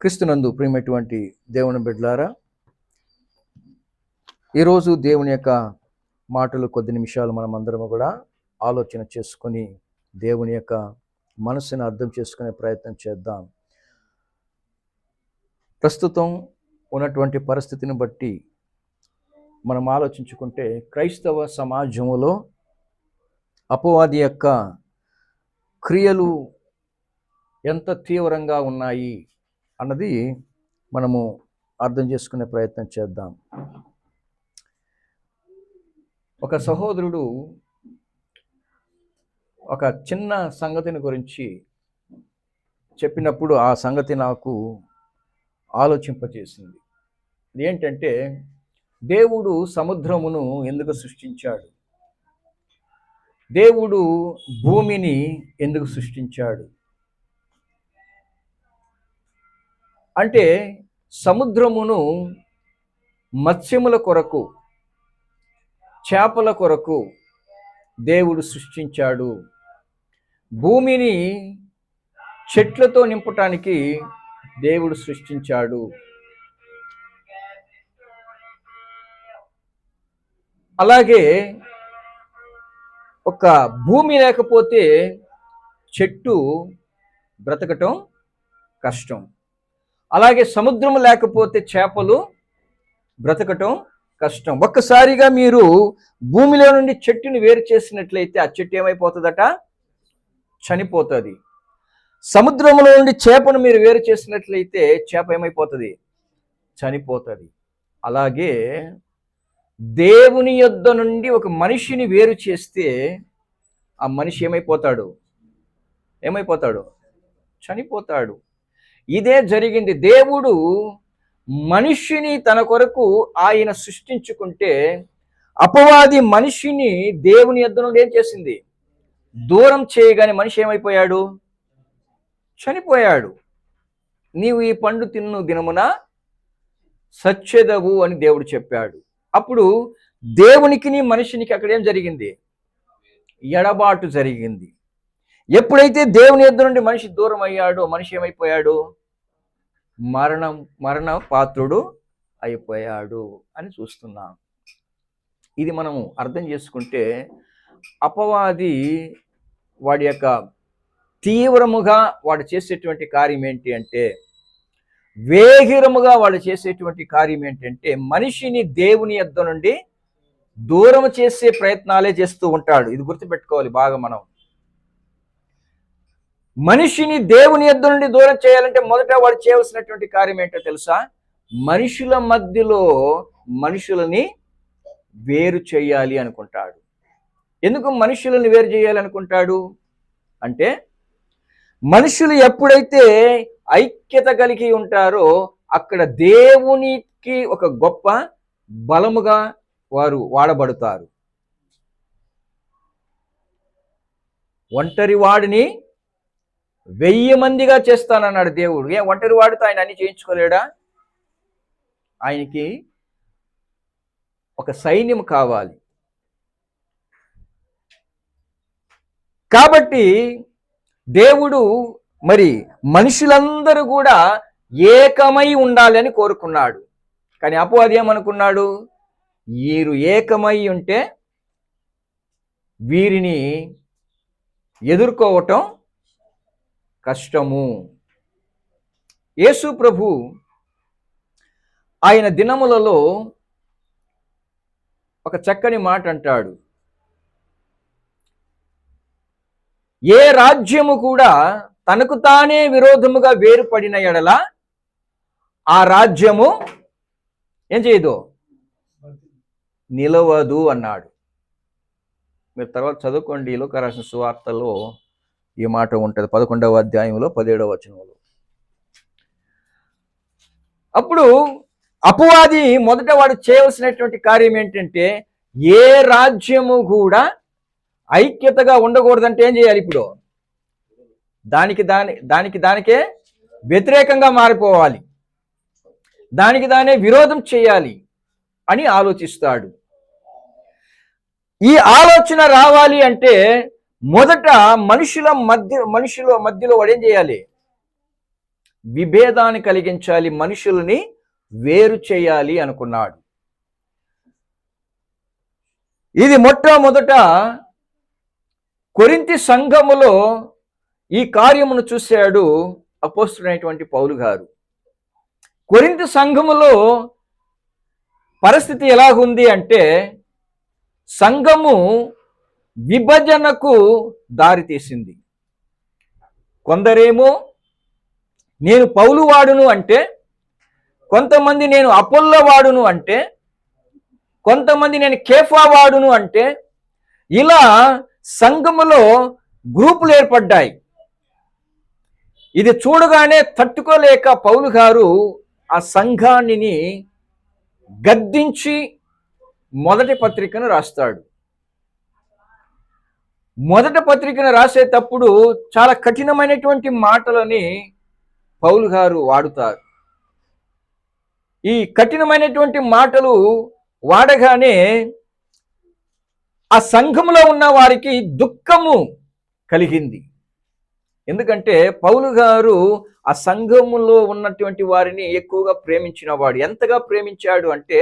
క్రీస్తునందు ప్రియమైనటువంటి దేవుని బిడ్డలారా, ఈరోజు దేవుని యొక్క మాటలు కొద్ది నిమిషాలు మనం అందరము కూడా ఆలోచన చేసుకొని దేవుని యొక్క మనసుని అర్థం చేసుకునే ప్రయత్నం చేద్దాం. ప్రస్తుతం ఉన్నటువంటి పరిస్థితిని బట్టి మనం ఆలోచించుకుంటే క్రైస్తవ సమాజంలో అపవాది యొక్క క్రియలు ఎంత తీవ్రంగా ఉన్నాయి అన్నది మనము అర్థం చేసుకునే ప్రయత్నం చేద్దాం. ఒక సహోదరుడు ఒక చిన్న సంగతిని గురించి చెప్పినప్పుడు ఆ సంగతి నాకు ఆలోచింపచేసింది. ఏంటంటే, దేవుడు సముద్రమును ఎందుకు సృష్టించాడు? దేవుడు భూమిని ఎందుకు సృష్టించాడు? అంటే సముద్రమును మత్స్యముల కొరకు, చేపల కొరకు దేవుడు సృష్టించాడు. భూమిని చెట్లతో నింపటానికి దేవుడు సృష్టించాడు. అలాగే ఒక భూమి లేకపోతే చెట్టు బ్రతకటం కష్టం. అలాగే సముద్రం లేకపోతే చేపలు బ్రతకటం కష్టం. ఒక్కసారిగా మీరు భూమిలో నుండి చెట్టుని వేరు చేసినట్లయితే ఆ చెట్టు ఏమైపోతుందట? చనిపోతుంది. సముద్రంలో నుండి చేపను మీరు వేరు చేసినట్లయితే చేప ఏమైపోతుంది? చనిపోతుంది. అలాగే దేవుని యొద్ద నుండి ఒక మనిషిని వేరు చేస్తే ఆ మనిషి ఏమైపోతాడు? చనిపోతాడు. ఇదే జరిగింది. దేవుడు మనిషిని తన కొరకు ఆయన సృష్టించుకుంటే అపవాది మనిషిని దేవుని యొద్ద నుండి ఏం చేసింది? దూరం చేయగానే మనిషి ఏమైపోయాడు? చనిపోయాడు. నీవు ఈ పండు తిన్ను దినమున సచ్చెదవు అని దేవుడు చెప్పాడు. అప్పుడు దేవునికి మనిషినికి అక్కడ ఏం జరిగింది? ఎడబాటు జరిగింది. ఎప్పుడైతే దేవుని యొద్ద నుండి మనిషి దూరం అయ్యాడో మనిషి ఏమైపోయాడు? మరణ పాత్రుడు అయిపోయాడు అని చూస్తున్నాం. ఇది మనము అర్థం చేసుకుంటే అపవాది వాడి యొక్క తీవ్రముగా వాడు చేసేటువంటి కార్యం ఏంటి అంటే, వేగిరముగా వాడు చేసేటువంటి కార్యం ఏంటంటే మనిషిని దేవుని యొద్ద నుండి దూరం చేసే ప్రయత్నాలే చేస్తూ ఉంటాడు. ఇది గుర్తుపెట్టుకోవాలి బాగా. మనం మనిషిని దేవుని యొద్ద నుండి దూరం చేయాలంటే మొదట వాడు చేయవలసినటువంటి కార్యం ఏంటో తెలుసా? మనుషుల మధ్యలో మనుషులని వేరు చేయాలి అనుకుంటాడు. ఎందుకు మనుషులను వేరు చేయాలనుకుంటాడు అంటే, మనుషులు ఎప్పుడైతే ఐక్యత కలిగి ఉంటారో అక్కడ దేవునికి ఒక గొప్ప బలముగా వారు వాడబడతారు. ఒంటరి వాడిని 1000 మందిగా చేస్తానన్నాడు దేవుడు. ఒంటరి వాడితో ఆయన అన్ని చేయించుకోలేడా? ఆయనకి ఒక సైన్యం కావాలి. కాబట్టి దేవుడు మరి మనుషులందరూ కూడా ఏకమై ఉండాలి అని కోరుకున్నాడు. కానీ అపవాది ఏమనుకున్నాడు? వీరు ఏకమై ఉంటే వీరిని ఎదుర్కోవటం కష్టము. యేసు ప్రభు ఆయన దినములలో ఒక చక్కని మాట అంటాడు. ఏ రాజ్యము కూడా తనకు తానే విరోధముగా వేరుపడిన ఎడల ఆ రాజ్యము ఏం చేయదు? నిలవదు అన్నాడు. మీరు తర్వాత చదువుకోండి. లూకా రాసిన సువార్తలో ఈ మాట ఉంటుంది, 11వ అధ్యాయంలో 17వ వచనంలో. అప్పుడు అపవాది మొదట వాడు చేయవలసినటువంటి కార్యం ఏంటంటే, ఏ రాజ్యము కూడా ఐక్యతగా ఉండకూడదంటే ఏం చేయాలి? ఇప్పుడు దానికే వ్యతిరేకంగా మారిపోవాలి, దానికి దానే విరోధం చేయాలి అని ఆలోచిస్తాడు. ఈ ఆలోచన రావాలి అంటే మొదట మనుషుల మధ్యలో వాడు ఏం చేయాలి? విభేదాన్ని కలిగించాలి, మనుషుల్ని వేరు చేయాలి అనుకున్నాడు. ఇది మొట్టమొదట కొరింథీ సంఘములో ఈ కార్యమును చూశాడు అపోస్తలుడైనటువంటి పౌలు గారు. కొరింథీ సంఘములో పరిస్థితి ఎలాగుంది అంటే సంఘము విభజనకు దారితీసింది. కొందరేమో నేను పౌలు వాడును అంటే, కొంతమంది నేను అపోల్లో వాడును అంటే, కొంతమంది నేను కేఫా వాడును అంటే, ఇలా సంఘములో గ్రూపులు ఏర్పడ్డాయి. ఇది చూడగానే తట్టుకోలేక పౌలు గారు ఆ సంఘాన్ని గద్దించి మొదటి పత్రికను రాస్తాడు. మొదటి పత్రికను రాసేటప్పుడు చాలా కఠినమైనటువంటి మాటలని పౌలు గారు వాడుతారు. ఈ కఠినమైనటువంటి మాటలు వాడగానే ఆ సంఘంలో ఉన్న వారికి దుఃఖము కలిగింది. ఎందుకంటే పౌలు గారు ఆ సంఘములో ఉన్నటువంటి వారిని ఎక్కువగా ప్రేమించినవాడు. ఎంతగా ప్రేమించాడు అంటే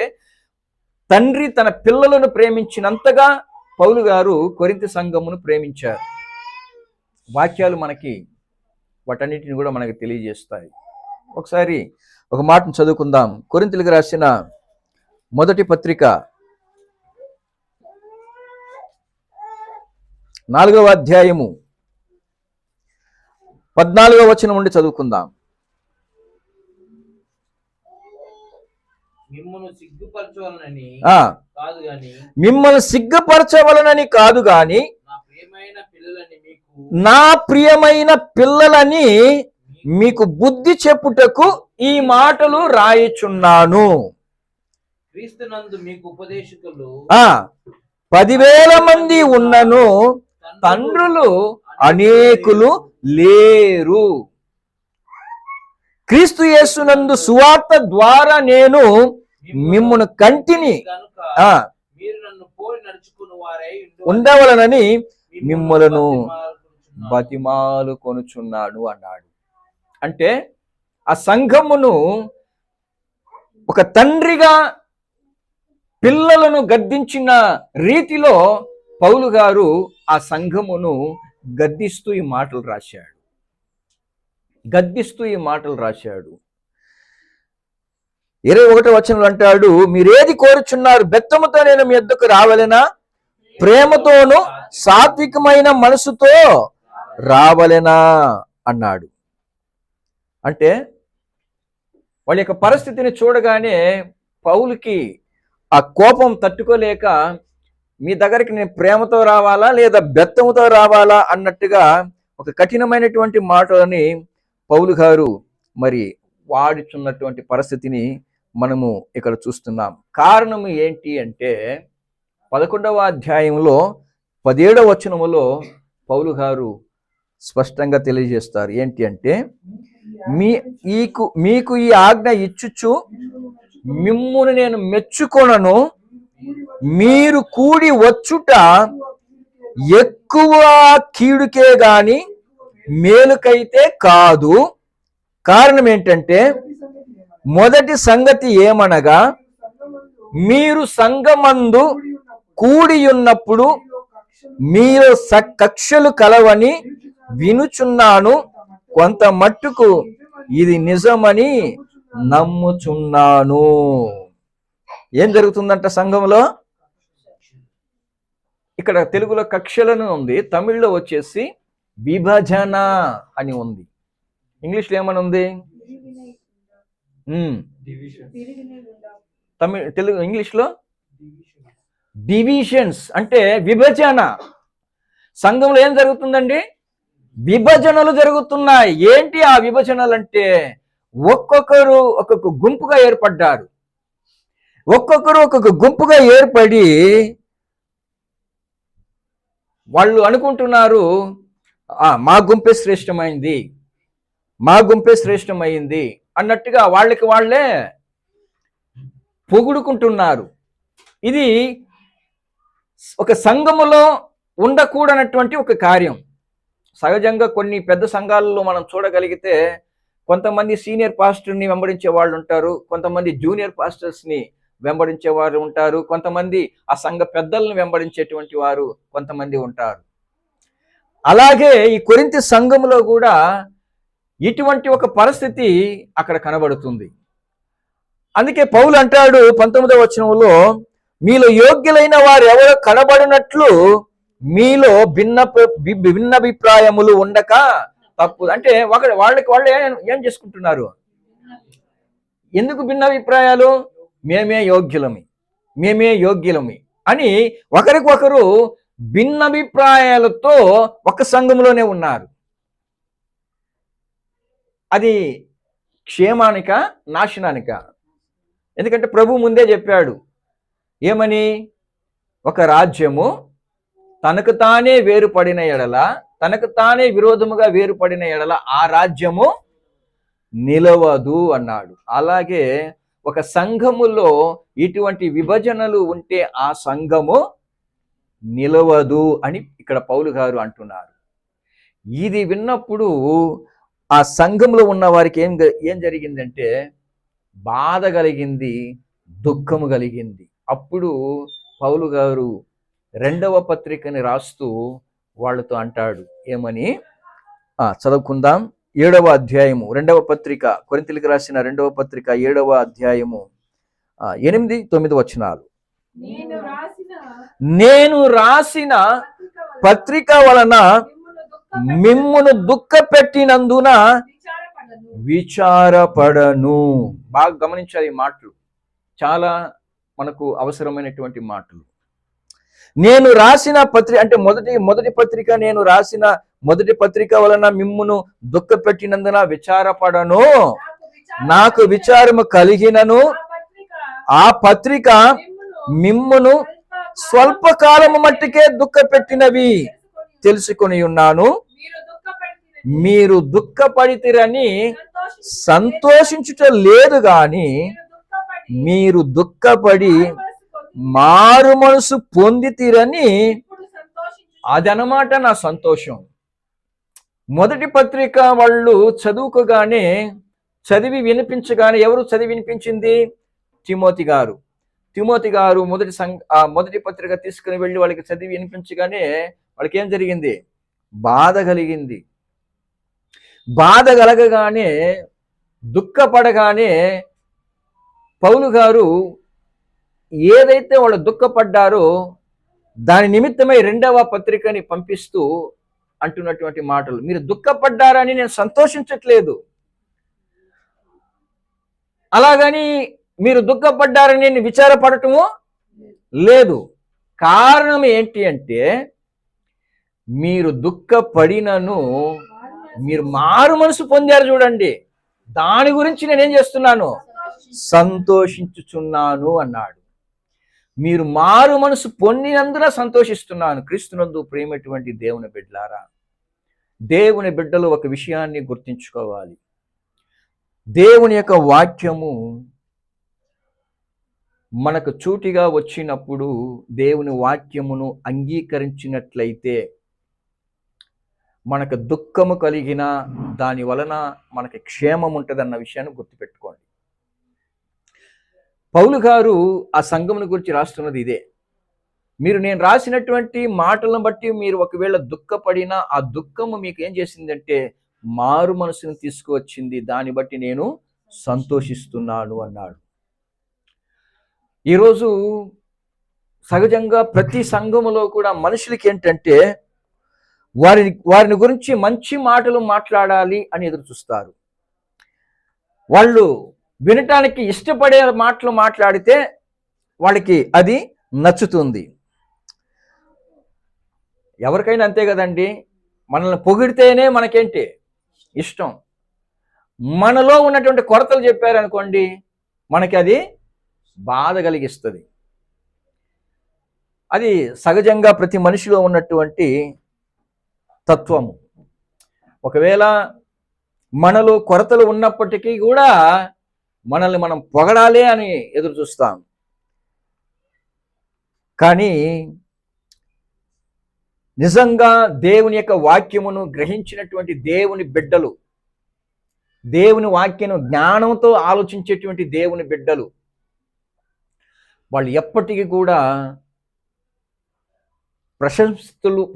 తండ్రి తన పిల్లలను ప్రేమించినంతగా పౌలు గారు కొరింథీ సంఘమును ప్రేమించారు. వాక్యాలు మనకి వాటన్నిటిని కూడా మనకి తెలియజేస్తాయి. ఒకసారి ఒక మాటను చదువుకుందాం. కొరింథీయులకు రాసిన మొదటి పత్రిక 4వ అధ్యాయము 14వ వచనం నుండి చదువుకుందాం. మిమ్మల్ని సిగ్గుపరచవలనని కాదు గాని నా ప్రియమైన పిల్లలని మీకు బుద్ధి చెప్పుటకు ఈ మాటలు రాయిచున్నాను. క్రీస్తునందు మీకు ఉపదేశకులు 10,000 మంది ఉన్నను, తండ్రులు అనేకులు లేరు. క్రీస్తు యేసునందు సువార్త ద్వారా నేను మిమ్మును కంటిని ఉండవలనని మిమ్మలను బతిమాలు కొనుచున్నాడు అన్నాడు. అంటే ఆ సంఘమును ఒక తండ్రిగా పిల్లలను గద్దించిన రీతిలో పౌలు గారు ఆ సంఘమును గద్దిస్తూ ఈ మాటలు రాశాడు. 21వ వచనంలో అంటాడు, మీరేది కోరుచున్నారు? బెత్తముతో నేను మీ యొద్దకు రావలెనా? ప్రేమతోను సాత్వికమైన మనసుతో రావలెనా అన్నాడు. అంటే వాళ్ళ యొక్క పరిస్థితిని చూడగానే పౌలుకి ఆ కోపం తట్టుకోలేక, మీ దగ్గరికి నేను ప్రేమతో రావాలా లేదా బెత్తముతో రావాలా అన్నట్టుగా ఒక కఠినమైనటువంటి మాటలని పౌలు గారు మరి వాడుచున్నటువంటి పరిస్థితిని మనము ఇక్కడ చూస్తున్నాం. కారణం ఏంటి అంటే 11వ అధ్యాయంలో 17వ వచనములో పౌలు గారు స్పష్టంగా తెలియజేస్తారు. ఏంటి అంటే, మీకు ఈ ఆజ్ఞ ఇచ్చుచు మిమ్మును నేను మెచ్చుకొనను, మీరు కూడి వచ్చుట ఎక్కువ కీడుకే గాని మేలుకైతే కాదు. కారణం ఏంటంటే, మొదటి సంగతి ఏమనగా, మీరు సంఘమందు కూడి ఉన్నప్పుడు మీరు కక్షలు కలవని వినుచున్నాను, కొంత మట్టుకు ఇది నిజమని నమ్ముచున్నాను. ఏం జరుగుతుందంట సంఘంలో? ఇక్కడ తెలుగులో కక్షలను ఉంది, తమిళ్లో వచ్చేసి విభజన అని ఉంది. ఇంగ్లీష్లో ఏమని ఉంది? ఇంగ్లీష్లో డివిజన్స్, అంటే విభజన. సంఘంలో ఏం జరుగుతుందండి? విభజనలు జరుగుతున్నాయి. ఏంటి ఆ విభజనలు అంటే, ఒక్కొక్కరు ఒక్కొక్క గుంపుగా ఏర్పడ్డారు. ఒక్కొక్కరు ఒక్కొక్క గుంపుగా ఏర్పడి వాళ్ళు అనుకుంటున్నారు, మా గుంపే శ్రేష్టమైంది, మా గుంపే శ్రేష్టమైంది అన్నట్టుగా వాళ్ళకి వాళ్ళే పొగుడుకుంటున్నారు. ఇది ఒక సంఘములో ఉండకూడనటువంటి ఒక కార్యం. సహజంగా కొన్ని పెద్ద సంఘాలలో మనం చూడగలిగితే కొంతమంది సీనియర్ పాస్టర్ని వెంబడించే వాళ్ళు ఉంటారు, కొంతమంది జూనియర్ పాస్టర్స్ని వెంబడించే వారు ఉంటారు, కొంతమంది ఆ సంఘ పెద్దలను వెంబడించేటువంటి వారు కొంతమంది ఉంటారు. అలాగే ఈ కొరింథీ సంఘములో కూడా ఇటువంటి ఒక పరిస్థితి అక్కడ కనబడుతుంది. అందుకే పౌలు అంటాడు 19వ వచనంలో, మీలో యోగ్యులైన వారు ఎవరో కనబడినట్లు మీలో భిన్నాభిప్రాయములు ఉండక తప్పు. అంటే వాళ్ళకి వాళ్ళు ఏం చేసుకుంటున్నారు? ఎందుకు భిన్నాభిప్రాయాలు? మేమే యోగ్యులమి అని ఒకరికొకరు భిన్నాభిప్రాయాలతో ఒక సంఘంలోనే ఉన్నారు. అది క్షేమానిక, నాశనానిక? ఎందుకంటే ప్రభు ముందే చెప్పాడు ఏమని, ఒక రాజ్యము తనకు తానే వేరుపడిన ఎడల, తనకు తానే విరోధముగా వేరుపడిన ఎడల ఆ రాజ్యము నిలవదు అన్నాడు. అలాగే ఒక సంఘములో ఇటువంటి విభజనలు ఉంటే ఆ సంఘము నిలవదు అని ఇక్కడ పౌలు గారు అంటున్నారు. ఇది విన్నప్పుడు ఆ సంఘంలో ఉన్న వారికి ఏం జరిగిందంటే బాధ కలిగింది, దుఃఖము కలిగింది. అప్పుడు పౌలు గారు 2వ పత్రికని రాస్తూ వాళ్ళతో అంటాడు ఏమని, చదువుకుందాం. 7వ అధ్యాయము 2వ పత్రిక, కొరింథీయులకు రాసిన 2వ పత్రిక 7వ అధ్యాయము 8-9 వచనాలు. నేను రాసిన పత్రిక వలన మిమ్మును దుఃఖపెట్టినందున విచారపడను. బాగా గమనించాలి, ఈ మాటలు చాలా మనకు అవసరమైనటువంటి మాటలు. నేను రాసిన పత్రిక అంటే మొదటి పత్రిక, నేను రాసిన మొదటి పత్రిక వలన మిమ్మును దుఃఖపెట్టినందున విచారపడను, నాకు విచారము కలిగినను ఆ పత్రిక మిమ్మును స్వల్పకాలము మట్టికే దుఃఖపెట్టినవి తెలుసుకొని ఉన్నాను. మీరు దుఃఖపడితిరని సంతోషించుట లేదు గాని మీరు దుఃఖపడి మారు మనసు పొందితిరని అదనమాట నా సంతోషం. మొదటి పత్రిక వాళ్ళు చదువుకోగానే, చదివి వినిపించగానే, ఎవరు చదివి వినిపించింది? తిమోతి గారు మొదటి పత్రిక తీసుకుని వెళ్ళి వాళ్ళకి చదివి వినిపించగానే వాళ్ళకి ఏం జరిగింది? బాధ కలిగింది. బాధ కలగగానే, దుఃఖపడగానే పౌలు గారు ఏదైతే వాళ్ళు దుఃఖపడ్డారో దాని నిమిత్తమై 2వ పత్రికని పంపిస్తూ అంటున్నటువంటి మాటలు, మీరు దుఃఖపడ్డారని నేను సంతోషించట్లేదు, అలాగని మీరు దుఃఖపడ్డారని నేను విచారపడటము లేదు. కారణం ఏంటి అంటే, మీరు దుఃఖపడినను మీరు మారు మనసు పొందారు చూడండి, దాని గురించి నేనేం చేస్తున్నాను? సంతోషించుచున్నాను అన్నాడు. మీరు మారు మనసు పొందినందున సంతోషిస్తున్నాను. క్రీస్తునందు ప్రేమటువంటి దేవుని బిడ్డలారా, దేవుని బిడ్డలు ఒక విషయాన్ని గుర్తించుకోవాలి. దేవుని యొక్క వాక్యము మనకు చూటిగా వచ్చినప్పుడు, దేవుని వాక్యమును అంగీకరించినట్లయితే మనకు దుఃఖము కలిగిన దాని వలన మనకి క్షేమం ఉంటుందన్న విషయాన్ని గుర్తుపెట్టుకోండి. పౌలు గారు ఆ సంఘమును గురించి రాస్తున్నది ఇదే. నేను రాసినటువంటి మాటలను బట్టి మీరు ఒకవేళ దుఃఖపడినా ఆ దుఃఖము మీకు ఏం చేసిందంటే మారు మనసును తీసుకువచ్చింది, దాన్ని బట్టి నేను సంతోషిస్తున్నాను అన్నాడు. ఈరోజు సహజంగా ప్రతి సంఘములో కూడా మనుషులకి ఏంటంటే వారిని గురించి మంచి మాటలు మాట్లాడాలి అని ఎదురు చూస్తారు. వాళ్ళు వినటానికి ఇష్టపడే మాటలు మాట్లాడితే వాళ్ళకి అది నచ్చుతుంది. ఎవరికైనా అంతే కదండి, మనల్ని పొగిడితేనే మనకేంటి ఇష్టం. మనలో ఉన్నటువంటి కొరతలు చెప్పారనుకోండి, మనకి అది బాధ కలిగిస్తుంది. అది సహజంగా ప్రతి మనిషిలో ఉన్నటువంటి తత్వము. ఒకవేళ మనలో కొరతలు ఉన్నప్పటికీ కూడా మనల్ని మనం పొగడాలి అని ఎదురు చూస్తాం. కానీ నిజంగా దేవుని యొక్క వాక్యమును గ్రహించినటువంటి దేవుని బిడ్డలు దేవుని వాక్యను జ్ఞానంతో ఆలోచించేటువంటి దేవుని బిడ్డలు వాళ్ళు ఎప్పటికీ కూడా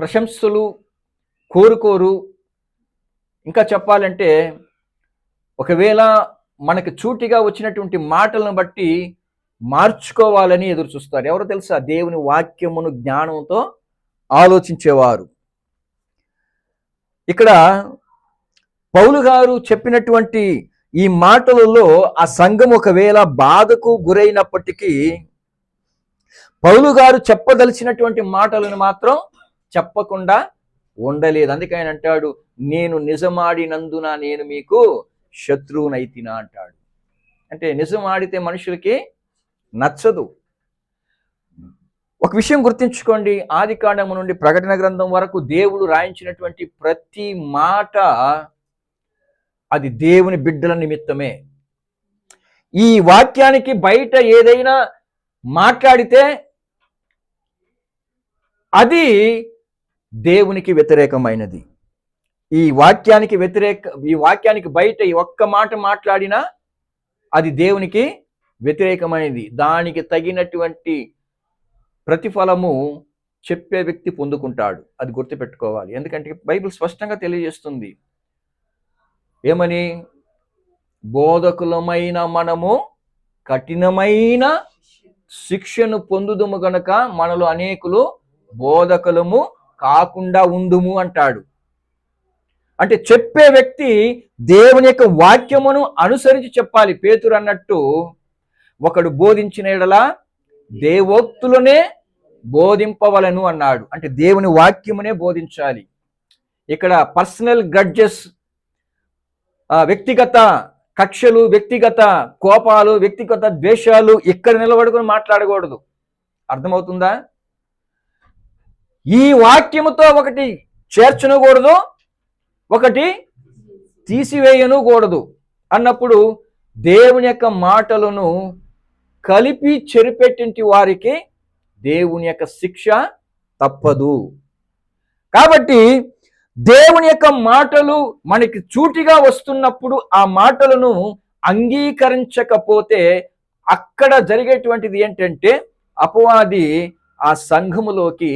ప్రశంసలు కోరుకోరు. ఇంకా చెప్పాలంటే ఒకవేళ మనకి చూటిగా వచ్చినటువంటి మాటలను బట్టి మార్చుకోవాలని ఎదురు చూస్తారు. ఎవరో తెలుసా? దేవుని వాక్యమును జ్ఞానంతో ఆలోచించేవారు. ఇక్కడ పౌలు గారు చెప్పినటువంటి ఈ మాటలలో ఆ సంఘం ఒకవేళ బాధకు గురైనప్పటికీ పౌలు గారు చెప్పదలిచినటువంటి మాటలను మాత్రం చెప్పకుండా ఉండలేదు. అందుకే ఆయన అంటాడు, నేను నిజమాడినందున నేను మీకు శత్రువునైతినా అంటాడు. అంటే నిజం ఆడితే మనుషులకి నచ్చదు. ఒక విషయం గుర్తుంచుకోండి, ఆదికాండము నుండి ప్రకటన గ్రంథం వరకు దేవుడు రాయించినటువంటి ప్రతి మాట అది దేవుని బిడ్డల నిమిత్తమే. ఈ వాక్యానికి బయట ఏదైనా మాట్లాడితే అది దేవునికి వ్యతిరేకమైనది. ఈ వాక్యానికి బయట ఈ ఒక్క మాట మాట్లాడినా అది దేవునికి వ్యతిరేకమైనది. దానికి తగినటువంటి ప్రతిఫలము చెప్పే వ్యక్తి పొందుకుంటాడు. అది గుర్తుపెట్టుకోవాలి. ఎందుకంటే బైబిల్ స్పష్టంగా తెలియజేస్తుంది. ఏమని? బోధకులమైన మనము కఠినమైన శిక్షను పొందుదుము గనక మనలో అనేకులు బోధకులము కాకుండా ఉండుము అంటాడు. అంటే చెప్పే వ్యక్తి దేవుని యొక్క వాక్యమును అనుసరించి చెప్పాలి. పేతురు అన్నట్టు, ఒకడు బోధించిన ఎడల దేవోక్తులనే బోధింపవలను అన్నాడు. అంటే దేవుని వాక్యమునే బోధించాలి. ఇక్కడ పర్సనల్ గ్రడ్జెస్, వ్యక్తిగత కక్షలు, వ్యక్తిగత కోపాలు, వ్యక్తిగత ద్వేషాలు ఇక్కడ నిలబడుకొని మాట్లాడకూడదు. అర్థమవుతుందా? ఈ వాక్యముతో ఒకటి చేర్చనకూడదు, ఒకటి తీసివేయనకూడదు అన్నప్పుడు దేవుని యొక్క మాటలను కలిపి చెరిపెట్టింటి వారికి దేవుని యొక్క శిక్ష తప్పదు. కాబట్టి దేవుని యొక్క మాటలు మనకి చూటిగా వస్తున్నప్పుడు ఆ మాటలను అంగీకరించకపోతే అక్కడ జరిగేటువంటిది ఏంటంటే అపవాది ఆ సంఘములోకి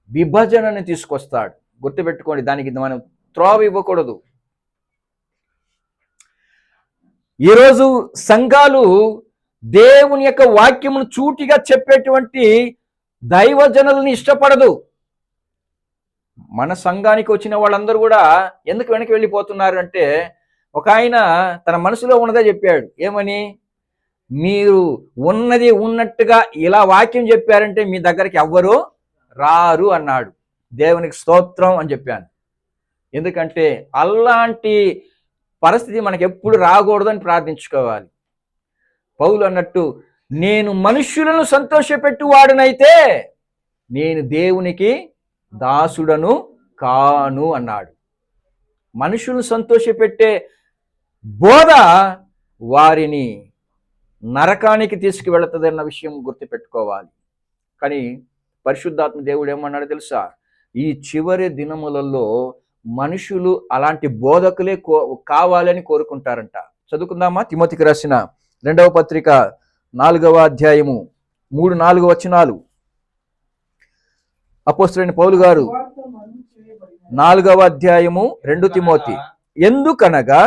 విభజనని తీసుకొస్తాడు. గుర్తుపెట్టుకోండి, దానికి మనం త్రోవ ఇవ్వకూడదు. ఈరోజు సంఘాలు దేవుని యొక్క వాక్యమును చూటిగా చెప్పేటువంటి దైవజనులను ఇష్టపడదు. మన సంఘానికి వచ్చిన వాళ్ళందరూ కూడా ఎందుకు వెనక్కి వెళ్ళిపోతున్నారు అంటే, ఒక ఆయన తన మనసులో ఉన్నదే చెప్పాడు. ఏమని? మీరు ఉన్నది ఉన్నట్టుగా ఇలా వాక్యం చెప్పారంటే మీ దగ్గరికి ఎవ్వరు రారు అన్నాడు. దేవునికి స్తోత్రం అని చెప్పాను. ఎందుకంటే అలాంటి పరిస్థితి మనకి ఎప్పుడు రాకూడదని ప్రార్థించుకోవాలి. పౌలు అన్నట్టు, నేను మనుష్యులను సంతోషపెట్టువాడునైతే నేను దేవునికి దాసుడను కాను అన్నాడు. మనుషులను సంతోషపెట్టే బోధ వారిని నరకానికి తీసుకువెళుతుందన్న విషయం గుర్తుపెట్టుకోవాలి. కానీ పరిశుద్ధాత్మ దేవుడు ఏమన్నాడు తెలుసా? ఈ చివరి దినములలో మనుషులు అలాంటి బోధకులే కావాలని కోరుకుంటారంట. చదువుకుందామా? తిమోతికి రాసిన 2వ పత్రిక 4వ అధ్యాయము 3-4 వచనాలు. అపోస్తలుడైన పౌలు గారు 4వ అధ్యాయము 2 తిమోతి. ఎందుకనగా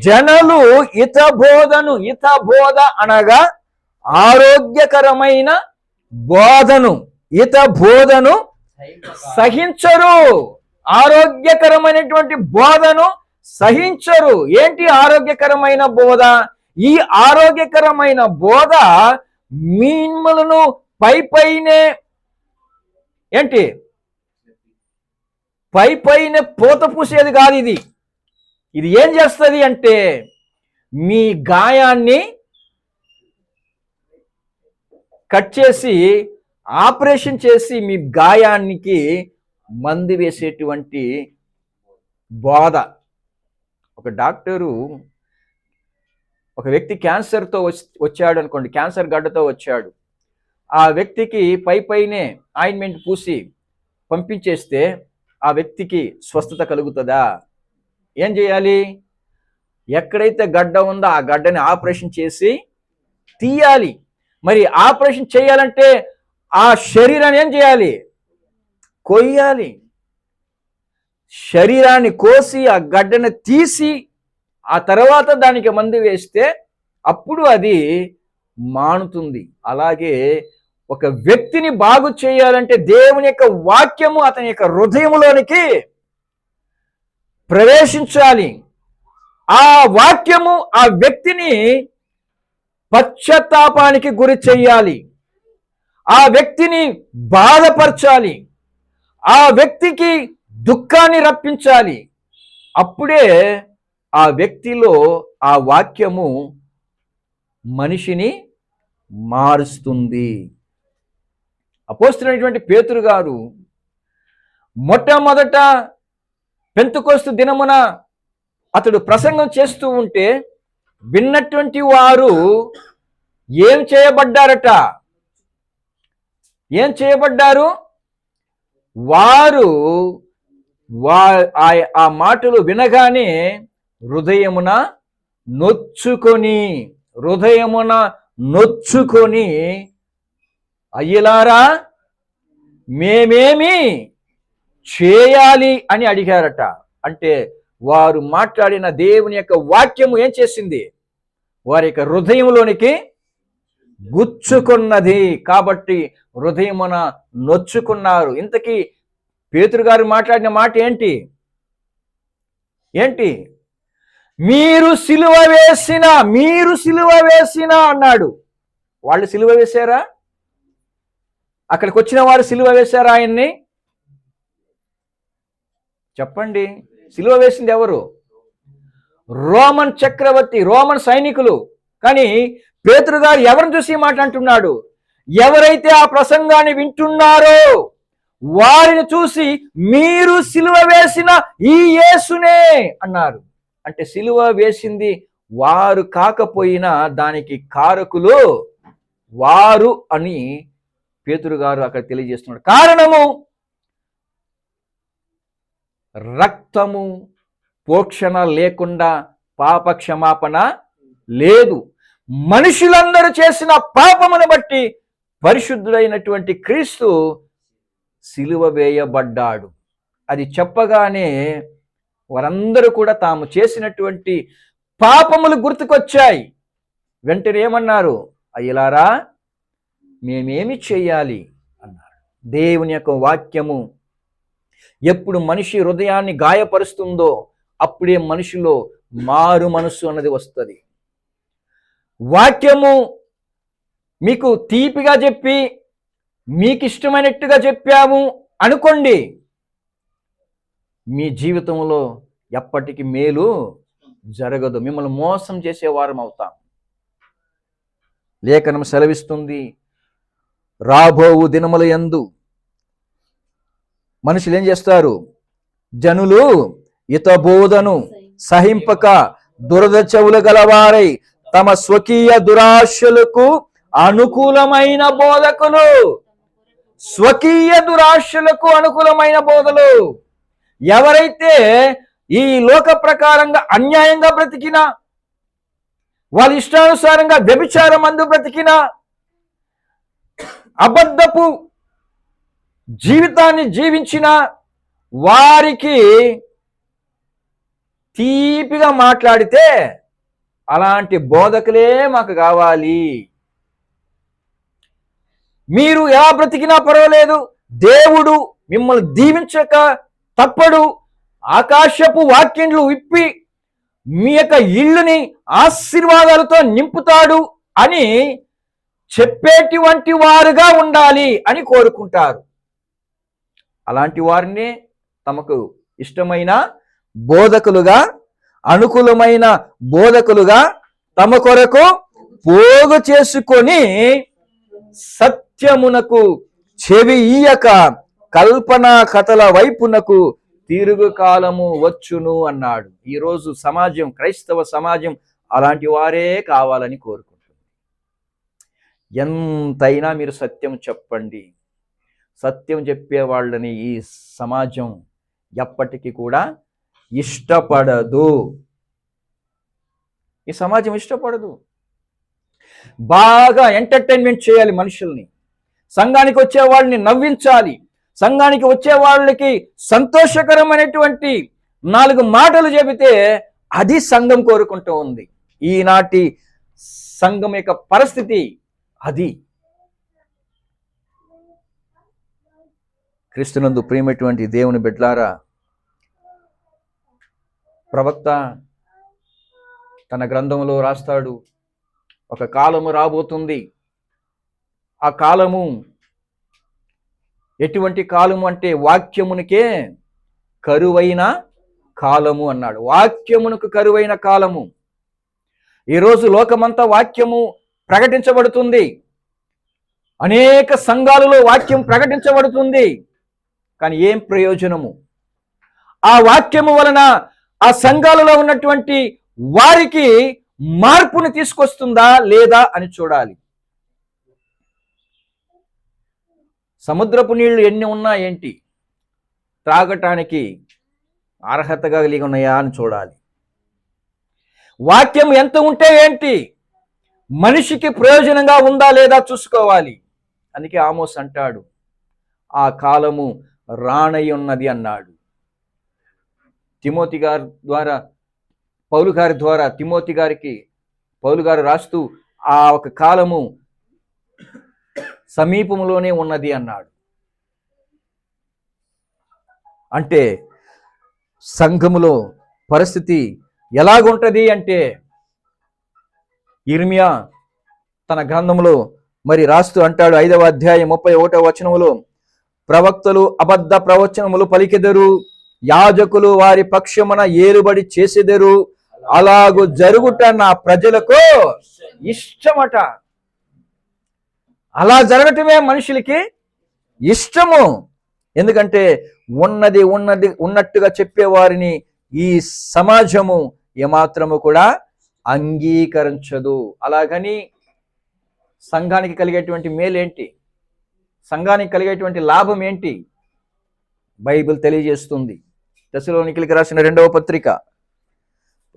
జనులు హితబోధ అనగా ఆరోగ్యకరమైన బోధను, హితబోధను సహించరు. ఆరోగ్యకరమైనటువంటి బోధను సహించరు. ఏంటి ఆరోగ్యకరమైన బోధ? ఈ ఆరోగ్యకరమైన బోధ మిమ్మలను పైనే ఏంటి పైనే పూత పూసేది కాదు. ఇది ఏం చేస్తుంది అంటే మీ గాయాన్ని కట్ చేసి ఆపరేషన్ చేసి మీ గాయానికి మందు వేసేటువంటి బోధ. ఒక డాక్టరు ఒక వ్యక్తి క్యాన్సర్తో వచ్చాడు అనుకోండి, క్యాన్సర్ గడ్డతో వచ్చాడు. ఆ వ్యక్తికి పైనే ఆయింట్మెంట్ పూసి పంపించేస్తే ఆ వ్యక్తికి స్వస్థత కలుగుతుందా? ఏం చేయాలి? ఎక్కడైతే గడ్డ ఉందో ఆ గడ్డని ఆపరేషన్ చేసి తీయాలి. మరి ఆపరేషన్ చేయాలంటే ఆ శరీరాన్ని ఏం చేయాలి? కొయ్యాలి. శరీరాన్ని కోసి ఆ గడ్డను తీసి ఆ తర్వాత దానికి మందు వేస్తే అప్పుడు అది మానుతుంది. అలాగే ఒక వ్యక్తిని బాగు చేయాలంటే దేవుని యొక్క వాక్యము అతని యొక్క హృదయంలోనికి ప్రవేశించాలి. ఆ వాక్యము ఆ వ్యక్తిని పశ్చాత్తాపానికి గురి చెయ్యాలి. ఆ వ్యక్తిని బాధపరచాలి. ఆ వ్యక్తికి దుఃఖాన్ని రప్పించాలి. అప్పుడే ఆ వ్యక్తిలో ఆ వాక్యము మనిషిని మారుస్తుంది. అపోస్తలుడైనటువంటి పేతురు గారు మొట్టమొదట పెంతెకోస్తు దినమున అతడు ప్రసంగం చేస్తూ ఉంటే విన్నటువంటి వారు ఏం చేయబడ్డారట? ఏం చేయబడ్డారు? వారు ఆ మాటలు వినగానే హృదయమున నొచ్చుకొని అయ్యలారా మేమేమి చేయాలి అని అడిగారట. అంటే వారు మాట్లాడిన దేవుని యొక్క వాక్యము ఏం చేసింది? వారి యొక్క హృదయంలోనికి గుచ్చుకున్నది. కాబట్టి హృదయమున నొచ్చుకున్నారు. ఇంతకీ పేతురు గారు మాట్లాడిన మాట ఏంటి? మీరు సిలువ వేసిన అన్నాడు. వాళ్ళు సిలువ వేశారా? అక్కడికి వచ్చిన వారు సిలువ వేశారా ఆయన్ని? చెప్పండి. సిలువ వేసింది ఎవరు? రోమన్ చక్రవర్తి, రోమన్ సైనికులు. కానీ పేతురు గారు ఎవరిని చూసి మాట్లాడుతున్నాడు? ఎవరైతే ఆ ప్రసంగాన్ని వింటున్నారో వారిని చూసి మీరు సిలువ వేసిన ఈ యేసునే అన్నారు. అంటే సిలువ వేసింది వారు కాకపోయినా దానికి కారకులు వారు అని పేతురు గారు అక్కడ తెలియజేస్తున్నాడు. కారణము రక్తము పోక్షణ లేకుండా పాప క్షమాపణ లేదు. మనుషులందరూ చేసిన పాపమును బట్టి పరిశుద్ధుడైనటువంటి క్రీస్తు సిలువ వేయబడ్డాడు. అది చెప్పగానే వారందరూ కూడా తాము చేసినటువంటి పాపములు గుర్తుకొచ్చాయి. వెంటనే ఏమన్నారు? అయ్యలారా మేమేమి చేయాలి అన్నారు. దేవుని యొక్క వాక్యము ఎప్పుడు మనిషి హృదయాన్ని గాయపరుస్తుందో అప్పుడే మనిషిలో మారు మనస్సు అన్నది వస్తుంది. వాక్యము మీకు తీపిగా చెప్పి మీకు ఇష్టమైనట్టుగా చెప్పాము అనుకోండి, మీ జీవితంలో ఎప్పటికీ మేలు జరగదు. మిమ్మల్ని మోసం చేసేవారం అవుతాం. లేఖనం సెలవిస్తుంది, రాబోవు దినముల యందు మనుషులు ఏం చేస్తారు? జనులు హితబోధను సహింపక దురద చెవులు గలవారై తమ స్వకీయ దురాశలకు అనుకూలమైన బోధకులు, స్వకీయ దురాశలకు అనుకూలమైన బోధలు. ఎవరైతే ఈ లోక ప్రకారంగా అన్యాయంగా బ్రతికినా, వాళ్ళ ఇష్టానుసారంగా వ్యభిచారం అందు బ్రతికినా, అబద్ధపు జీవితాన్ని జీవించిన వారికి తీపిగా మాట్లాడితే అలాంటి బోధకులే మాకు కావాలి. మీరు ఎలా బ్రతికినా పర్వాలేదు, దేవుడు మిమ్మల్ని దీవించక తప్పడు, ఆకాశపు వాక్యంలు విప్పి మీ యొక్క ఇల్లుని ఆశీర్వాదాలతో నింపుతాడు అని చెప్పేటువంటి వారుగా ఉండాలి అని కోరుకుంటారు. అలాంటి వారిని తమకు ఇష్టమైన బోధకులుగా, అనుకూలమైన బోధకులుగా తమ కొరకు పోగు చేసుకొని సత్యమునకు చెవి ఇయ్యక కల్పనా కథల వైపునకు తిరుగు కాలము వచ్చును అన్నాడు. ఈరోజు సమాజం, క్రైస్తవ సమాజం అలాంటి వారే కావాలని కోరుకుంటుంది. ఎంతైనా మీరు సత్యం చెప్పండి, సత్యం చెప్పే వాళ్ళని ఈ సమాజం ఎప్పటికీ కూడా ఇష్టపడదు. ఈ సమాజం ఇష్టపడదు. బాగా ఎంటర్టైన్మెంట్ చేయాలి మనుషుల్ని, సంఘానికి వచ్చే వాళ్ళని నవ్వించాలి, సంఘానికి వచ్చే వాళ్ళకి సంతోషకరమైనటువంటి 4 మాటలు చెబితే అది సంఘం కోరుకుంటూ ఉంది. ఈనాటి సంఘం యొక్క పరిస్థితి అది. క్రీస్తునందు ప్రియమైనటువంటి దేవుని బిడ్డలారా, ప్రవక్త తన గ్రంథంలో రాస్తాడు, ఒక కాలము రాబోతుంది. ఆ కాలము ఎటువంటి కాలము అంటే వాక్యమునికే కరువైన కాలము అన్నాడు. వాక్యమునకు కరువైన కాలము. ఈరోజు లోకమంతా వాక్యము ప్రకటించబడుతుంది, అనేక సంఘాలలో వాక్యం ప్రకటించబడుతుంది. కానీ ఏం ప్రయోజనము? ఆ వాక్యము వలన ఆ సంఘాలలో ఉన్నటువంటి వారికి మార్పును తీసుకొస్తుందా లేదా అని చూడాలి. సముద్రపు నీళ్లు ఎన్ని ఉన్నా ఏంటి, త్రాగటానికి అర్హతగా కలిగి ఉన్నాయా అని చూడాలి. వాక్యం ఎంత ఉంటే ఏంటి, మనిషికి ప్రయోజనంగా ఉందా లేదా చూసుకోవాలి. అందుకే ఆమోస్ అంటాడు, ఆ కాలము రానై ఉన్నది అన్నాడు. తిమోతి గారి ద్వారా, పౌలు గారి ద్వారా తిమోతి గారికి పౌలు గారు రాస్తూ ఆ ఒక కాలము సమీపంలోనే ఉన్నది అన్నాడు. అంటే సంఘములో పరిస్థితి ఎలాగుంటది అంటే, ఇర్మియా తన గ్రంథంలో మరి రాస్తూ అంటాడు, 5వ అధ్యాయం 31వ వచనములో, ప్రవక్తలు అబద్ధ ప్రవచనములు పలికెదరు, యాజకులు వారి పక్షమున ఏలుబడి చేసెదరు, అలాగు జరుగుట నా ప్రజలకు ఇష్టమట. అలా జరగటమే మనుషులకి ఇష్టము. ఎందుకంటే ఉన్నది ఉన్నట్టుగా చెప్పేవారిని ఈ సమాజము ఏమాత్రము కూడా అంగీకరించదు. అలాగని సంఘానికి కలిగేటువంటి మేలేంటి, సంఘానికి కలిగేటువంటి లాభం ఏంటి బైబిల్ తెలియజేస్తుంది. తెస్సలోనికీయులకు రాసిన 2వ పత్రిక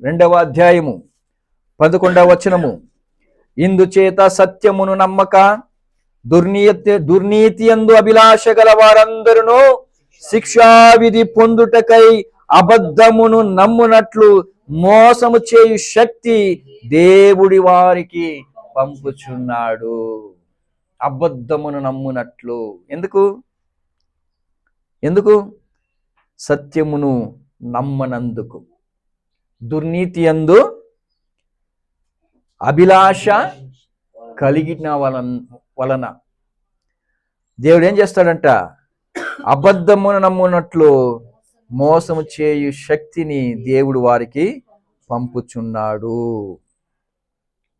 2వ అధ్యాయము 11వ వచనము, ఇందుచేత సత్యమును నమ్మక దుర్నీతి యందు అభిలాష గల వారందరూ శిక్షావిధి పొందుటకై అబద్ధమును నమ్మునట్లు మోసము చేయు శక్తి దేవుడి వారికి పంపుచున్నాడు. అబద్ధమును నమ్మునట్లు. ఎందుకు? సత్యమును నమ్మనందుకు. దుర్నీతి యందు అభిలాష కలిగిన వలన దేవుడు ఏం చేస్తాడంట, అబద్ధమును నమ్మునట్లు మోసము చేయు శక్తిని దేవుడు వారికి పంపుచున్నాడు.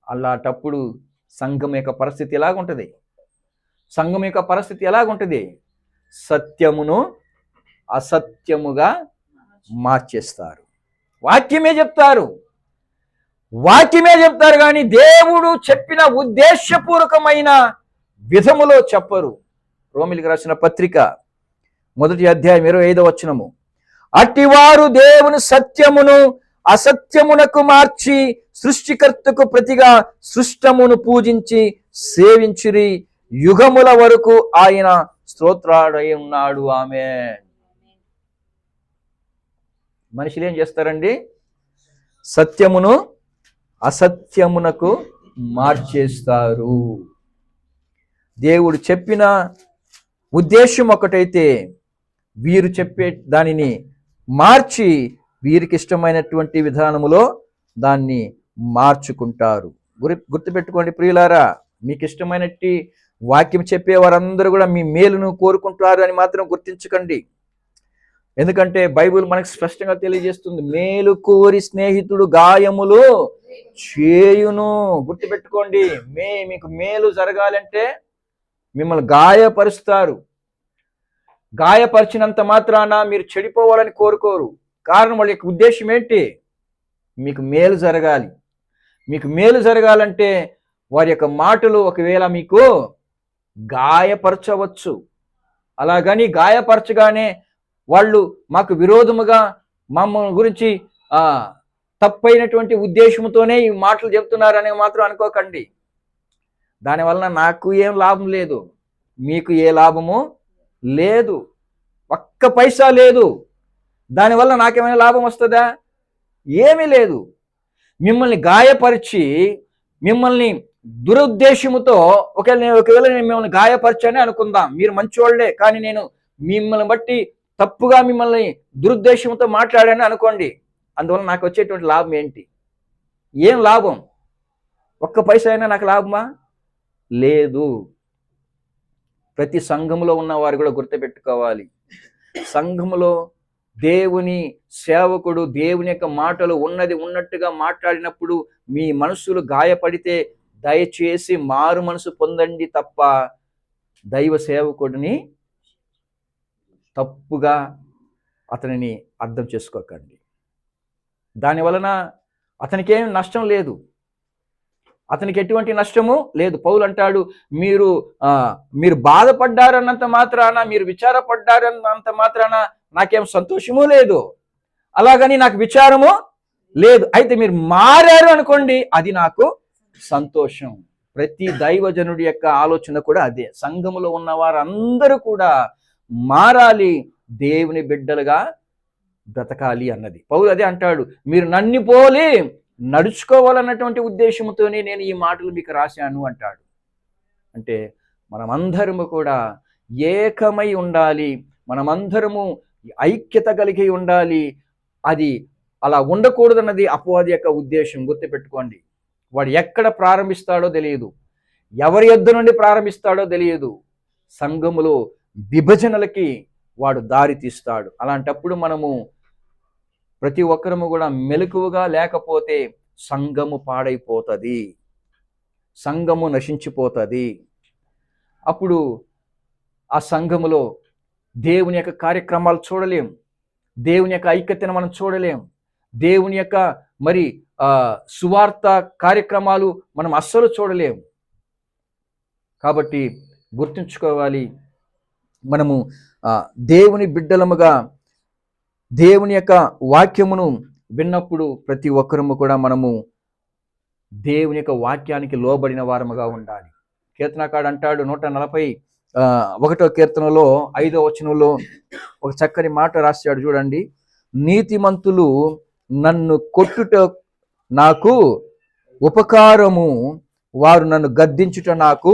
అలాంటప్పుడు సంఘం యొక్క పరిస్థితి ఎలాగుంటుంది? సంఘం యొక్క పరిస్థితి ఎలాగుంటుంది? సత్యమును అసత్యముగా మార్చేస్తారు. వాక్యమే చెప్తారు కానీ దేవుడు చెప్పిన ఉద్దేశపూర్వకమైన విధములో చెప్పరు. రోమిలికి రాసిన పత్రిక 1వ అధ్యాయం 25వ వచనము, అట్టివారు దేవుని సత్యమును అసత్యమునకు మార్చి సృష్టికర్తకు ప్రతిగా సృష్టమును పూజించి సేవించిరి, యుగముల వరకు ఆయన స్తోత్రాడై ఉన్నాడు. ఆమేన్. మనుషులు ఏం చేస్తారండి? సత్యమును అసత్యమునకు మార్చేస్తారు. దేవుడు చెప్పిన ఉద్దేశం ఒకటైతే వీరు చెప్పే దానిని మార్చి వీరికి ఇష్టమైనటువంటి విధానములో దాన్ని మార్చుకుంటారు. గుర్తుపెట్టుకోండి ప్రియులారా, మీకు ఇష్టమైనట్టి వాక్యం చెప్పే వారందరూ కూడా మీ మేలును కోరుకుంటారు అని మాత్రం గుర్తించకండి. ఎందుకంటే బైబిల్ మనకు స్పష్టంగా తెలియజేస్తుంది, మేలు కోరి స్నేహితుడు గాయములు చేయును. గుర్తుపెట్టుకోండి, మీకు మేలు జరగాలంటే మిమ్మల్ని గాయపరుస్తారు. గాయపరిచినంత మాత్రాన మీరు చెడిపోవాలని కోరుకోరు. కారణం వాళ్ళ యొక్క ఉద్దేశం ఏంటి? మీకు మేలు జరగాలి. మీకు మేలు జరగాలంటే వారి యొక్క మాటలు ఒకవేళ మీకు గాయపరచవచ్చు. అలాగని గాయపరచగానే వాళ్ళు మాకు విరోధముగా మమ్మల్ని గురించి తప్పైనటువంటి ఉద్దేశంతోనే ఈ మాటలు చెప్తున్నారని మాత్రం అనుకోకండి. దానివలన నాకు ఏం లాభం లేదు, మీకు ఏ లాభము లేదు, ఒక్క పైసా లేదు. దానివల్ల నాకేమైనా లాభం వస్తుందా? ఏమీ లేదు. మిమ్మల్ని గాయపరిచి, మిమ్మల్ని దురుద్దేశముతో ఒకవేళ నేను మిమ్మల్ని గాయపరచని అనుకుందాం, మీరు మంచివాళ్లే, కానీ నేను మిమ్మల్ని బట్టి తప్పుగా మిమ్మల్ని దురుద్దేశంతో మాట్లాడాను అనుకోండి. అందువల్ల నాకు వచ్చేటువంటి లాభం ఏంటి? ఏం లాభం? ఒక్క పైసా అయినా నాకు లాభమా? లేదు. ప్రతి సంఘములో ఉన్న వారు కూడా గుర్తుపెట్టుకోవాలి, సంఘములో దేవుని సేవకుడు దేవుని యొక్క మాటలు ఉన్నది ఉన్నట్టుగా మాట్లాడినప్పుడు మీ మనసులు గాయపడితే దయచేసి మారు మనసు పొందండి తప్ప దైవ సేవకుడిని తప్పుగా అతనిని అర్థం చేసుకోకండి. దానివలన అతనికి ఏం నష్టం లేదు, అతనికి ఎటువంటి నష్టము లేదు. పౌలు అంటాడు, మీరు బాధపడ్డారన్నంత మాత్రాన, మీరు విచారపడ్డారన్నంత మాత్రాన నాకేం సంతోషము లేదు, అలాగని నాకు విచారము లేదు. అయితే మీరు మారారు అనుకోండి, అది నాకు సంతోషం. ప్రతి దైవజనుడి యొక్క ఆలోచన కూడా అదే. సంఘములో ఉన్న వారందరూ కూడా మారాలి, దేవుని బిడ్డలుగా బ్రతకాలి అన్నది. పౌలు అదే అంటాడు, మీరు నన్ను పోలి నడుచుకోవాలన్నటువంటి ఉద్దేశంతోనే నేను ఈ మాటలు మీకు రాశాను అంటాడు. అంటే మనమందరము కూడా ఏకమై ఉండాలి, మనమందరము ఐక్యత కలిగి ఉండాలి. అది అలా ఉండకూడదన్నది అపవాది యొక్క ఉద్దేశం. గుర్తుపెట్టుకోండి, వాడు ఎక్కడ ప్రారంభిస్తాడో తెలియదు, ఎవరి యొద్ద నుండి ప్రారంభిస్తాడో తెలియదు. సంఘములో విభజనలకి వాడు దారి తీస్తాడు. అలాంటప్పుడు మనము ప్రతి ఒక్కరము కూడా మెలకువగా లేకపోతే సంఘము పాడైపోతుంది, సంఘము నశించిపోతుంది. అప్పుడు ఆ సంఘములో దేవుని యొక్క కార్యక్రమాలు చూడలేం, దేవుని యొక్క ఐక్యతను మనం చూడలేం, దేవుని యొక్క సువార్త కార్యక్రమాలు మనం అస్సలు చూడలేం. కాబట్టి గుర్తుంచుకోవాలి, మనము దేవుని బిడ్డలముగా దేవుని యొక్క వాక్యమును విన్నప్పుడు ప్రతి ఒక్కరము కూడా మనము దేవుని యొక్క వాక్యానికి లోబడిన వారముగా ఉండాలి. కీర్తనకాడు అంటాడు 141వ కీర్తనలో 5వ వచనంలో ఒక చక్కని మాట రాశాడు చూడండి, నీతిమంతులు నన్ను కొట్టుట నాకు ఉపకారము, వారు నన్ను గద్దించుట నాకు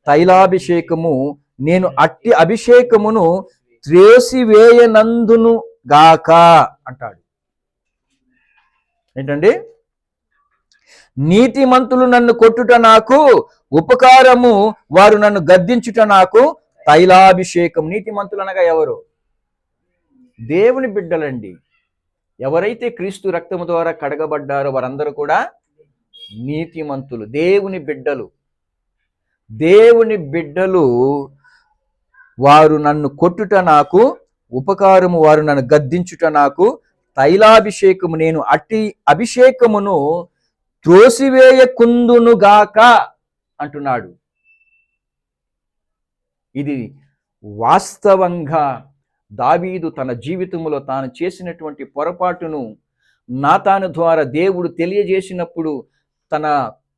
తైలాభిషేకము, నేను అట్టి అభిషేకమును త్రేసివేయనందును గాక అంటాడు. ఏంటండి? నీతిమంతులు నన్ను కొట్టుట నాకు ఉపకారము, వారు నన్ను గద్దించుట నాకు తైలాభిషేకం. నీతిమంతులు అనగా ఎవరు? దేవుని బిడ్డలండి. ఎవరైతే క్రీస్తు రక్తము ద్వారా కడగబడ్డారో వారందరూ కూడా నీతిమంతులు, దేవుని బిడ్డలు. దేవుని బిడ్డలు వారు నన్ను కొట్టుట నాకు ఉపకారము, వారు నన్ను గద్దించుట నాకు తైలాభిషేకము, నేను అట్టి అభిషేకమును త్రోసివేయకుందునుగాక అంటున్నాడు. ఇది వాస్తవంగా దావీదు తన జీవితంలో తాను చేసినటువంటి పొరపాటును నాతాను ద్వారా దేవుడు తెలియజేసినప్పుడు తన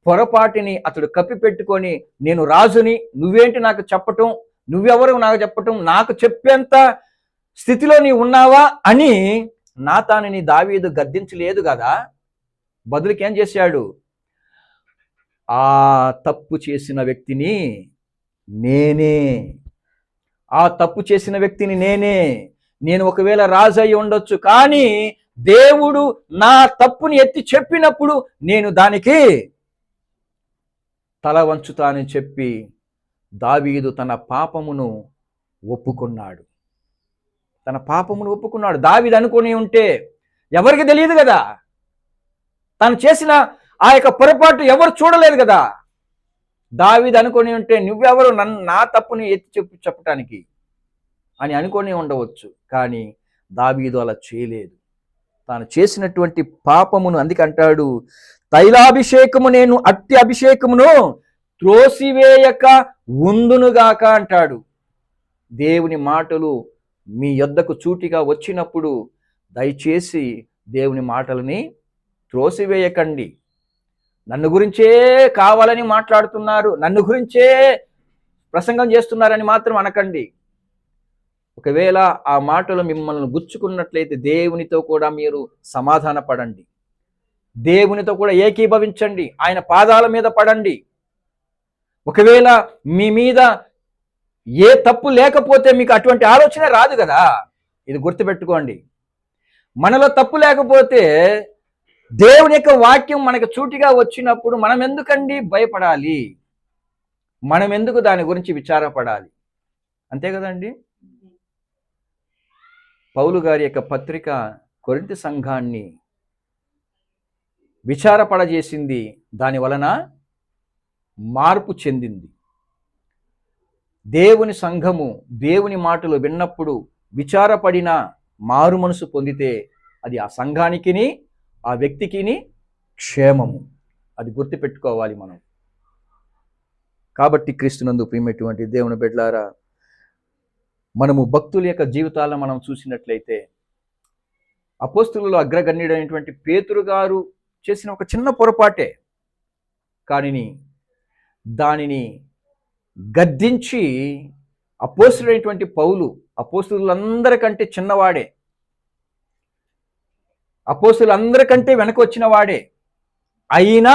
పొరపాటుని అతడు కప్పిపెట్టుకొని, నేను రాజుని, నువ్వేంటి నాకు చెప్పటం, నువ్వెవరు నాకు చెప్పటం, నాకు చెప్పేంత స్థితిలో నీ ఉన్నావా అని నాతానుని దావీదు గద్దించలేదు కదా. బదులుకి ఏం చేశాడు? ఆ తప్పు చేసిన వ్యక్తిని నేనే, ఆ తప్పు చేసిన వ్యక్తిని నేనే. నేను ఒకవేళ రాజు అయి ఉండొచ్చు, కానీ దేవుడు నా తప్పుని ఎత్తి చెప్పినప్పుడు నేను దానికి తల వంచుతానని చెప్పి దావీదు తన పాపమును ఒప్పుకున్నాడు. తన పాపమును ఒప్పుకున్నాడు. దావీదు అనుకుని ఉంటే ఎవరికి తెలియదు కదా, తను చేసిన ఆ యొక్క పొరపాటు ఎవరు చూడలేదు కదా. దావీదు అనుకొని ఉంటే నువ్వెవరు నా తప్పుని ఎత్తి చెప్పటానికి అని అనుకొని ఉండవచ్చు, కానీ దావీదు అలా చేయలేదు. తాను చేసినటువంటి పాపమును అందుకంటాడు, తైలాభిషేకము నేను అట్టి అభిషేకమును త్రోసివేయక ఉందునుగాక అంటాడు. దేవుని మాటలు మీ యొద్దకు చూటిగా వచ్చినప్పుడు దయచేసి దేవుని మాటలని త్రోసివేయకండి. నన్ను గురించే కావాలని మాట్లాడుతున్నారు, నన్ను గురించే ప్రసంగం చేస్తున్నారని మాత్రం అనకండి. ఒకవేళ ఆ మాటలు మిమ్మల్ని గుచ్చుకున్నట్లయితే దేవునితో కూడా మీరు సమాధాన పడండి, దేవునితో కూడా ఏకీభవించండి, ఆయన పాదాల మీద పడండి. ఒకవేళ మీ మీద ఏ తప్పు లేకపోతే మీకు అటువంటి ఆలోచన రాదు కదా. ఇది గుర్తుపెట్టుకోండి. మనలో తప్పు లేకపోతే దేవుని యొక్క వాక్యం మనకు సూటిగా వచ్చినప్పుడు మనం ఎందుకండి భయపడాలి, మనం ఎందుకు దాని గురించి విచారపడాలి? అంతే కదండి. పౌలు గారి యొక్క పత్రిక కొరింథీ సంఘాన్ని విచారపడజేసింది, దాని వలన మార్పు చెందింది. దేవుని సంఘము దేవుని మాటలు విన్నప్పుడు విచారపడిన మారు మనసు పొందితే అది ఆ సంఘానికిని ఆ వ్యక్తికిని క్షేమము. అది గుర్తుపెట్టుకోవాలి మనం. కాబట్టి క్రీస్తునందు ప్రియమైనటువంటి దేవుని బిడ్డలారా, మనము భక్తుల యొక్క జీవితాలను మనం చూసినట్లయితే అపోస్తలులలో అగ్రగణ్యుడైనటువంటి పేతురు గారు చేసిన ఒక చిన్న పొరపాటే, కానీ దానిని గద్దించి అపోస్తలుడైనటువంటి పౌలు అపోస్తలులందరికంటే చిన్నవాడే, అపోస్తలులందరికంటే వెనక వచ్చిన వాడే, అయినా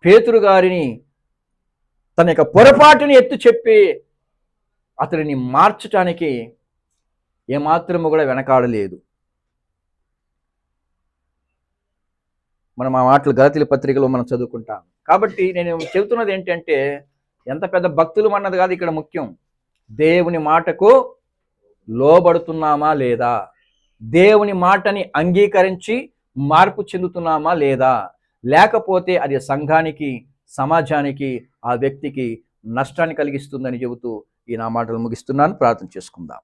పేతురు గారిని తన యొక్క పొరపాటుని ఎత్తు చెప్పి అతడిని మార్చటానికి ఏమాత్రము కూడా వెనకాడలేదు. మనం ఆ మాటలు గలతీల పత్రికలో మనం చదువుకుంటాం. కాబట్టి నేను చెబుతున్నది ఏంటంటే, ఎంత పెద్ద భక్తులు అన్నది కాదు ఇక్కడ ముఖ్యం, దేవుని మాటకు లోబడుతున్నామా లేదా, దేవుని మాటని అంగీకరించి మార్పు చెందుతున్నామా లేదా, లేకపోతే అది సంఘానికి సమాజానికి ఆ వ్యక్తికి నష్టాన్ని కలిగిస్తుందని చెబుతూ ఈ నా మాటలు ముగిస్తున్నాను. ప్రార్థన చేసుకుందాం.